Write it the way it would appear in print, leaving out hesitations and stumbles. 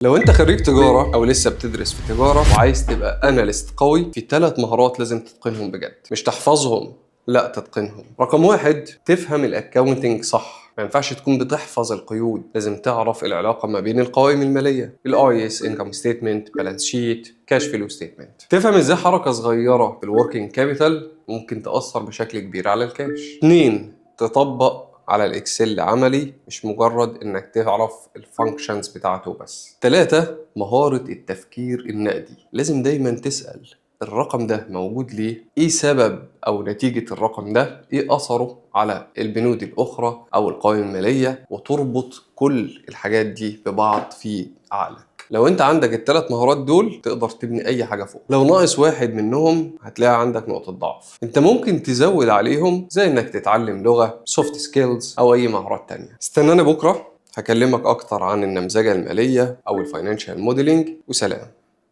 لو انت خريج تجارة او لسه بتدرس في تجارة وعايز تبقى اناليست قوي، في 3 مهارات لازم تتقنهم بجد، مش تحفظهم، لا تتقنهم. رقم 1، تفهم الاكاونتنج صح. ما ينفعش تكون بتحفظ القيود، لازم تعرف العلاقة ما بين القوائم المالية، الاي اس انكم ستيتمنت، بالانس شيت، كاش فلو ستيتمنت. تفهم ازاي حركة صغيرة في الوركينج كابيتال ممكن تأثر بشكل كبير على الكاش. 2، تطبق على الاكسل عملي، مش مجرد انك تعرف الفانكشنز بتاعته بس. 3، مهارة التفكير النقدي. لازم دايما تسأل الرقم ده موجود ليه؟ ايه سبب او نتيجة الرقم ده؟ ايه اثره على البنود الاخرى او القوائم المالية؟ وتربط كل الحاجات دي ببعض في عقلك. لو انت عندك ال3 مهارات دول تقدر تبني اي حاجة فوق. لو ناقص واحد منهم هتلاقي عندك نقطة ضعف. انت ممكن تزود عليهم زي انك تتعلم لغة، سوفت سكيلز، او اي مهارات تانية. استناني بكرة هكلمك اكتر عن النمذجة المالية او الفاينانشال موديلينج. وسلام.